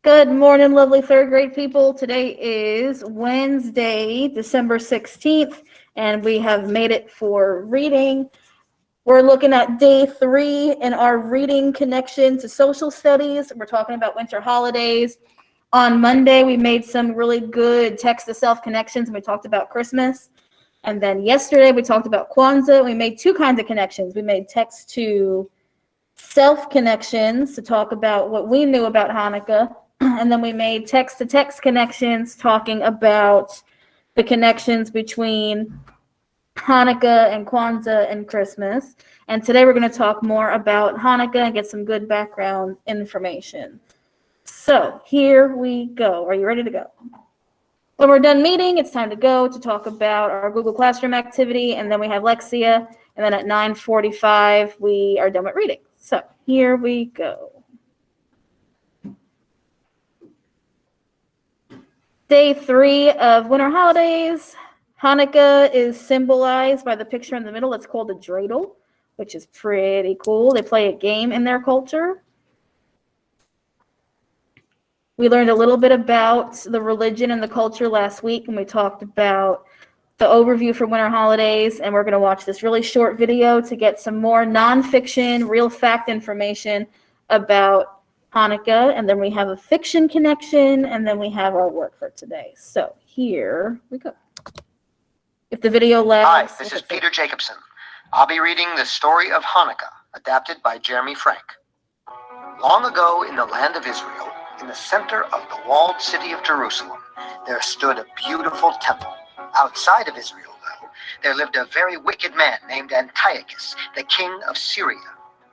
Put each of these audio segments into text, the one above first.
Good morning, lovely third grade people. Today is Wednesday, December 16th, and we have made it for reading. We're looking at day 3 in our reading connection to social studies. We're talking about winter holidays. On Monday, we made some really good text-to-self connections, and we talked about Christmas. And then yesterday, we talked about Kwanzaa. We made 2 kinds of connections. We made text-to-self connections to talk about what we knew about Hanukkah. And then we made text-to-text connections talking about the connections between Hanukkah and Kwanzaa and Christmas. And today we're going to talk more about Hanukkah and get some good background information. So here we go. Are you ready to go? When we're done meeting, it's time to go to talk about our Google Classroom activity, and then we have Lexia, and then at 9:45 we are done with reading. So here we go. Day 3 of winter holidays. Hanukkah is symbolized by the picture in the middle. It's called a dreidel, which is pretty cool. They play a game in their culture. We learned a little bit about the religion and the culture last week, and we talked about the overview for winter holidays, and we're going to watch this really short video to get some more nonfiction, real fact information about Hanukkah, and then we have a fiction connection, and then we have our work for today. So here we go. If the video lasts. Hi, this is Peter Jacobson. I'll be reading The Story of Hanukkah, adapted by Jeremy Frank. Long ago in the land of Israel, in the center of the walled city of Jerusalem, there stood a beautiful temple. Outside of Israel, though, there lived a very wicked man named Antiochus, the king of Syria.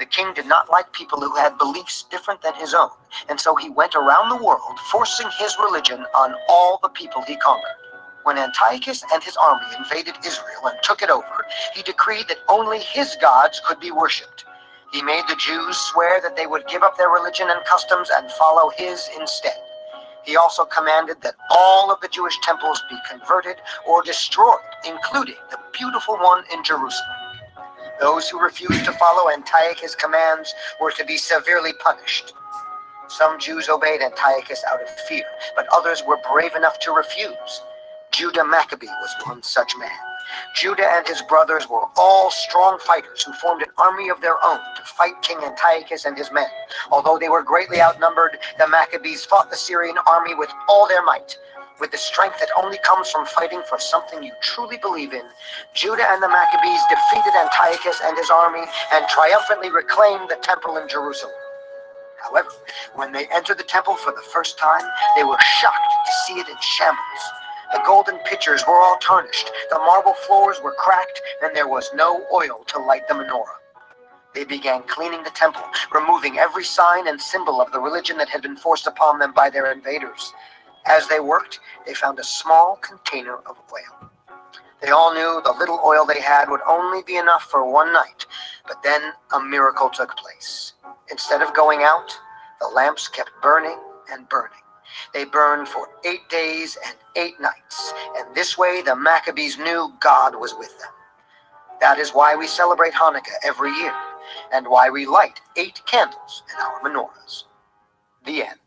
The king did not like people who had beliefs different than his own, and so he went around the world forcing his religion on all the people he conquered. When Antiochus and his army invaded Israel and took it over, he decreed that only his gods could be worshipped. He made the Jews swear that they would give up their religion and customs and follow his instead. He also commanded that all of the Jewish temples be converted or destroyed, including the beautiful one in Jerusalem. Those who refused to follow Antiochus' commands were to be severely punished. Some Jews obeyed Antiochus out of fear, but others were brave enough to refuse. Judah Maccabee was one such man. Judah and his brothers were all strong fighters who formed an army of their own to fight King Antiochus and his men. Although they were greatly outnumbered, the Maccabees fought the Syrian army with all their might. With the strength that only comes from fighting for something you truly believe in, Judah and the Maccabees defeated Antiochus and his army and triumphantly reclaimed the temple in Jerusalem. However, when they entered the temple for the first time, they were shocked to see it in shambles. The golden pitchers were all tarnished, the marble floors were cracked, and there was no oil to light the menorah. They began cleaning the temple, removing every sign and symbol of the religion that had been forced upon them by their invaders. As they worked, they found a small container of oil. They all knew the little oil they had would only be enough for one night, but then a miracle took place. Instead of going out, the lamps kept burning and burning. They burned for 8 days and 8 nights, and this way the Maccabees knew God was with them. That is why we celebrate Hanukkah every year, and why we light 8 candles in our menorahs. The end.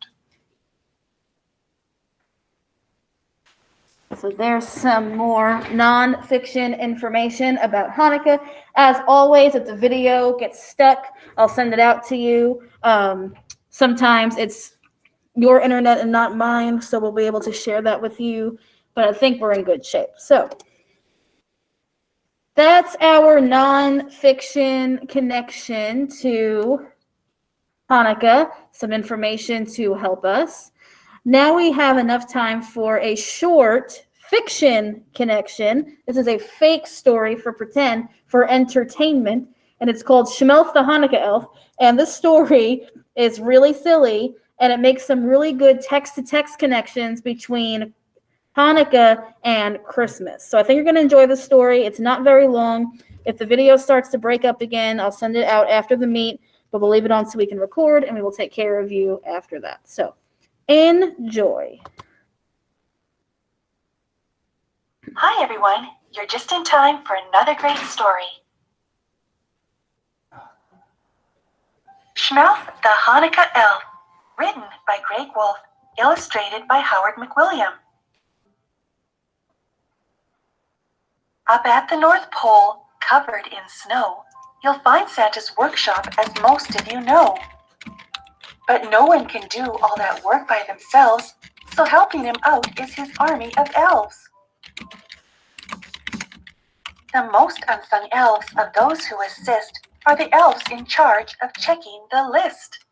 So there's some more non-fiction information about Hanukkah. As always, if the video gets stuck, I'll send it out to you. Sometimes it's your internet and not mine, so we'll be able to share that with you. But I think we're in good shape. So that's our non-fiction connection to Hanukkah, some information to help us. Now we have enough time for a short fiction connection. This is a fake story for pretend, for entertainment, and it's called Shmelf the Hanukkah Elf. And this story is really silly, and it makes some really good text-to-text connections between Hanukkah and Christmas. So I think you're going to enjoy the story. It's not very long. If the video starts to break up again, I'll send it out after the meet, but we'll leave it on so we can record, and we will take care of you after that. So enjoy. Hi, everyone. You're just in time for another great story. Schmelf the Hanukkah Elf, written by Greg Wolf, illustrated by Howard McWilliam. Up at the North Pole, covered in snow, you'll find Santa's workshop, as most of you know. But no one can do all that work by themselves, so helping him out is his army of elves. The most unsung elves of those who assist are the elves in charge of checking the list.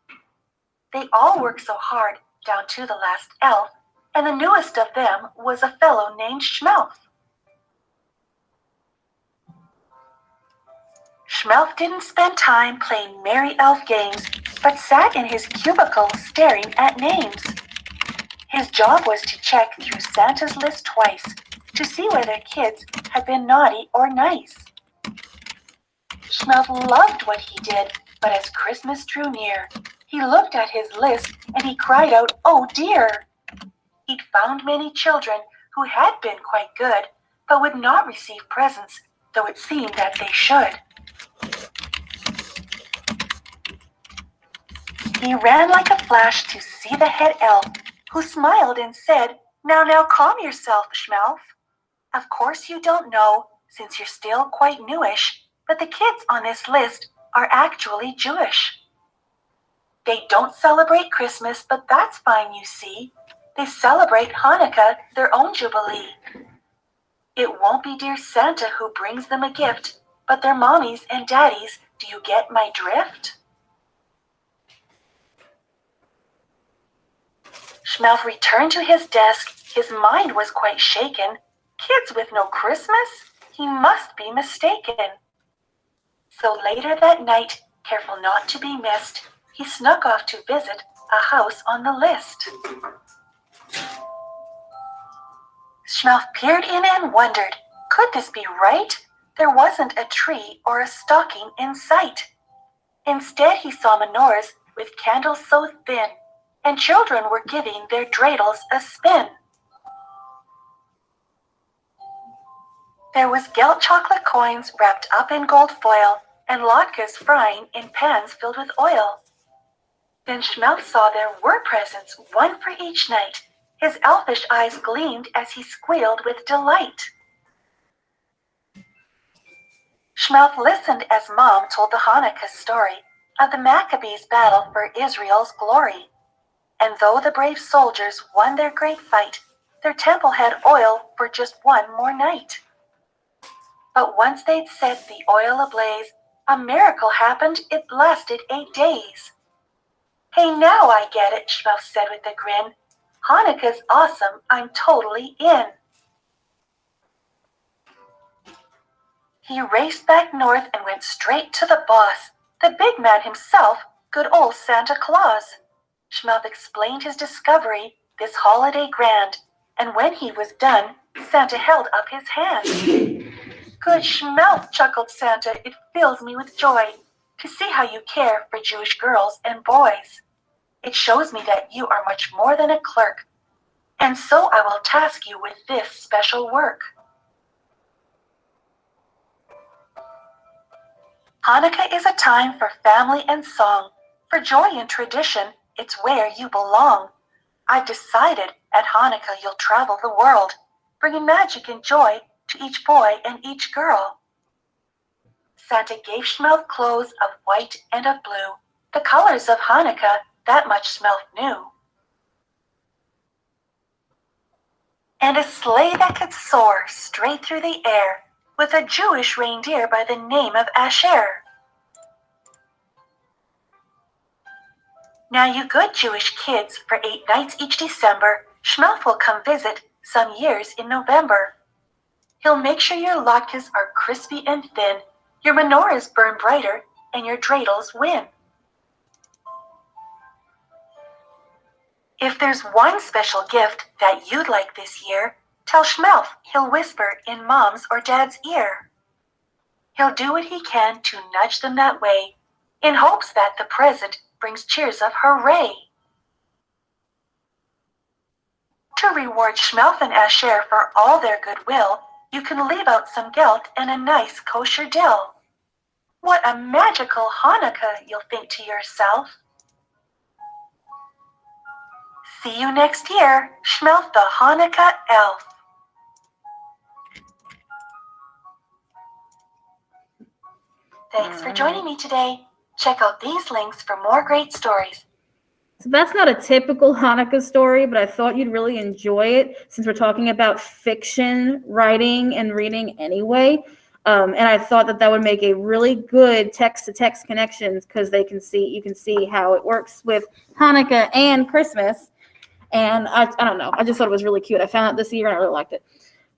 They all work so hard, down to the last elf, and the newest of them was a fellow named Schmelf. Schmelf didn't spend time playing merry elf games, but sat in his cubicle staring at names. His job was to check through Santa's list twice to see whether kids had been naughty or nice. Schmelf loved what he did, but as Christmas drew near, he looked at his list and he cried out, "Oh dear!" He'd found many children who had been quite good, but would not receive presents, though it seemed that they should. He ran like a flash to see the head elf, who smiled and said, Now, calm yourself, Schmelf. Of course you don't know, since you're still quite newish, but the kids on this list are actually Jewish. They don't celebrate Christmas, but that's fine, you see. They celebrate Hanukkah, their own jubilee. It won't be dear Santa who brings them a gift, but their mommies and daddies. Do you get my drift? Schmelf returned to his desk. His mind was quite shaken. Kids with no Christmas? He must be mistaken. So later that night, careful not to be missed, he snuck off to visit a house on the list. Schmelf peered in and wondered, could this be right? There wasn't a tree or a stocking in sight. Instead, he saw menorahs with candles so thin, and children were giving their dreidels a spin. There was Gelt chocolate coins wrapped up in gold foil, and latkes frying in pans filled with oil. Then Schmelf saw there were presents, one for each night. His elfish eyes gleamed as he squealed with delight. Schmelf listened as Mom told the Hanukkah story of the Maccabees' battle for Israel's glory. And though the brave soldiers won their great fight, their temple had oil for just one more night. But once they'd set the oil ablaze, a miracle happened. It lasted 8 days. Hey, now I get it, Schmelf said with a grin. Hanukkah's awesome. I'm totally in. He raced back north and went straight to the boss, the big man himself, good old Santa Claus. Schmelf explained his discovery, this holiday grand, and when he was done, Santa held up his hand. Good Schmelf, chuckled Santa, it fills me with joy to see how you care for Jewish girls and boys. It shows me that you are much more than a clerk, and so I will task you with this special work. Hanukkah is a time for family and song, for joy and tradition. It's where you belong. I've decided at Hanukkah you'll travel the world, bringing magic and joy to each boy and each girl. Santa gave Schmelf clothes of white and of blue, the colors of Hanukkah, that much Schmelf knew. And a sleigh that could soar straight through the air, with a Jewish reindeer by the name of Asher. Now you good Jewish kids, for 8 nights each December, Schmelf will come visit, some years in November. He'll make sure your latkes are crispy and thin, your menorahs burn brighter, and your dreidels win. If there's one special gift that you'd like this year, tell Schmelf. He'll whisper in Mom's or Dad's ear. He'll do what he can to nudge them that way, in hopes that the present brings cheers of hooray. To reward Schmelf and Asher for all their goodwill, you can leave out some gelt and a nice kosher dill. What a magical Hanukkah, you'll think to yourself. See you next year, Schmelf the Hanukkah Elf. Thanks for joining me today. Check out these links for more great stories. So that's not a typical Hanukkah story, but I thought you'd really enjoy it since we're talking about fiction writing and reading anyway. And I thought that would make a really good text-to-text connections because you can see how it works with Hanukkah and Christmas. And I don't know, I just thought it was really cute. I found it this year and I really liked it.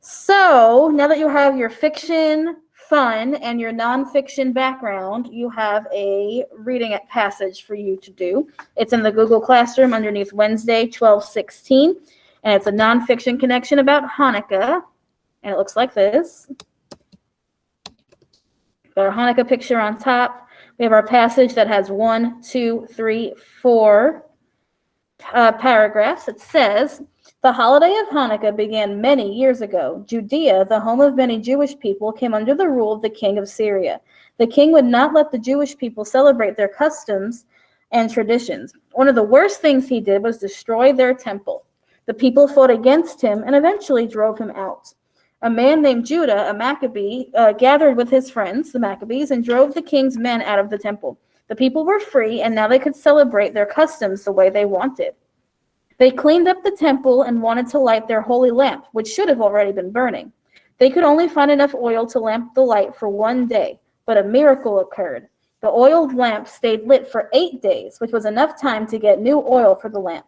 So now that you have your fiction fun and your nonfiction background, you have a reading passage for you to do. It's in the Google Classroom underneath Wednesday 12:16, and it's a nonfiction connection about Hanukkah, and it looks like this. Got our Hanukkah picture on top. We have our passage that has 1, 2, 3, 4 paragraphs. It says, the holiday of Hanukkah began many years ago. Judea, the home of many Jewish people, came under the rule of the king of Syria. The king would not let the Jewish people celebrate their customs and traditions. One of the worst things he did was destroy their temple. The people fought against him and eventually drove him out. A man named Judah, a Maccabee, gathered with his friends, the Maccabees, and drove the king's men out of the temple. The people were free, and now they could celebrate their customs the way they wanted. They cleaned up the temple and wanted to light their holy lamp, which should have already been burning. They could only find enough oil to lamp the light for 1 day, but a miracle occurred. The oiled lamp stayed lit for 8 days, which was enough time to get new oil for the lamp.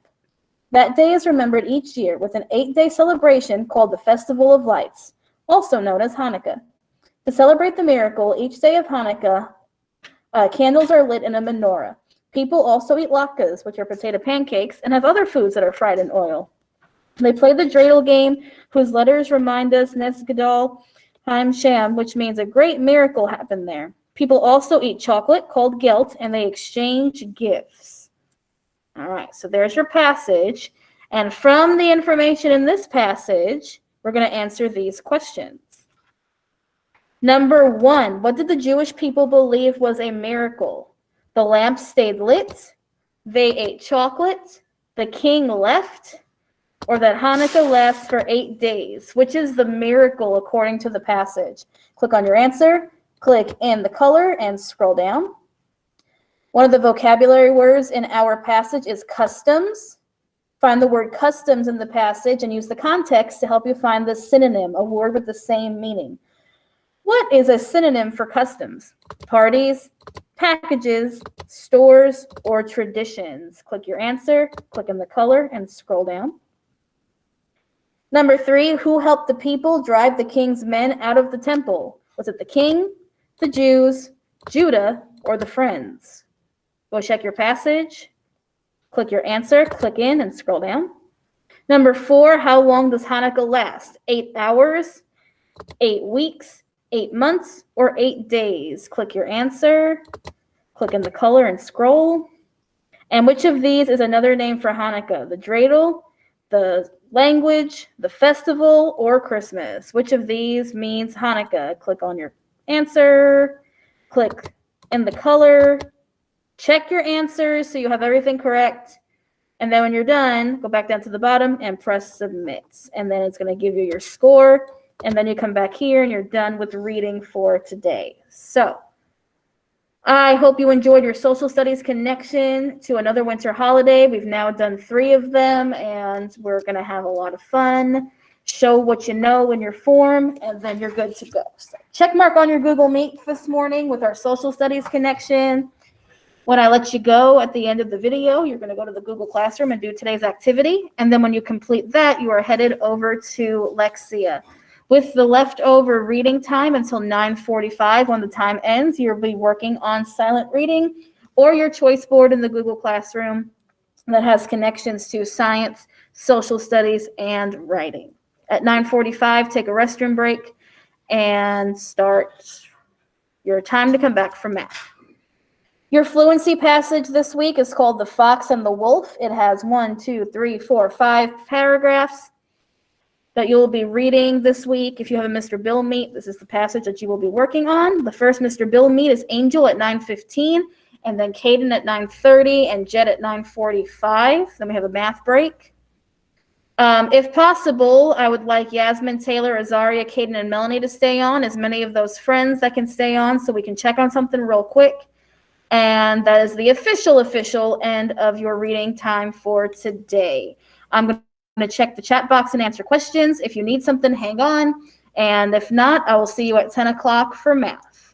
That day is remembered each year with an 8-day celebration called the Festival of Lights, also known as Hanukkah. To celebrate the miracle, each day of Hanukkah, candles are lit in a menorah. People also eat latkes, which are potato pancakes, and have other foods that are fried in oil. They play the dreidel game, whose letters remind us Nes Gadol Haim Sham, which means a great miracle happened there. People also eat chocolate called gelt, and they exchange gifts. All right, so there's your passage. And from the information in this passage, we're going to answer these questions. Number 1, what did the Jewish people believe was a miracle? The lamp stayed lit, they ate chocolate, the king left, or that Hanukkah lasts for 8 days. Which is the miracle according to the passage? Click on your answer, click in the color, and scroll down. One of the vocabulary words in our passage is customs. Find the word customs in the passage and use the context to help you find the synonym, a word with the same meaning. What is a synonym for customs? Parties, packages, stores, or traditions? Click your answer, click in the color, and scroll down. Number 3, who helped the people drive the king's men out of the temple? Was it the king, the Jews, Judah, or the friends? Go check your passage, click your answer, click in, and scroll down. Number 4, how long does Hanukkah last? 8 hours, 8 weeks, 8 months, or 8 days? Click your answer, click in the color, and scroll. And which of these is another name for Hanukkah? The dreidel, the language, the festival, or Christmas? Which of these means Hanukkah? Click on your answer, click in the color, check your answers so you have everything correct. And then when you're done, go back down to the bottom and press submit. And then it's going to give you your score. And then you come back here and you're done with reading for today. So I hope you enjoyed your social studies connection to another winter holiday. We've now done 3 of them, and we're going to have a lot of fun. Show what you know in your form, and then you're good to go. So check mark on your Google Meet this morning with our social studies connection. When I let you go at the end of the video, you're going to go to the Google Classroom and do today's activity. And then when you complete that, you are headed over to Lexia. With the leftover reading time until 9:45, when the time ends, you'll be working on silent reading or your choice board in the Google Classroom that has connections to science, social studies, and writing. At 9:45, take a restroom break and start your time to come back for math. Your fluency passage this week is called The Fox and the Wolf. It has 1, 2, 3, 4, 5 paragraphs. that you'll be reading this week. If you have a Mr. Bill meet, this is the passage that you will be working on. The first Mr. Bill meet is Angel at 9:15, and then Caden at 9:30, and Jet at 9:45. Then we have a math break. If possible, I would like Yasmin, Taylor, Azaria, Caden, and Melanie to stay on, as many of those friends that can stay on, so we can check on something real quick. And that is the official end of your reading time for today. I'm going to check the chat box and answer questions. If you need something, hang on. And if not, I will see you at 10 o'clock for math.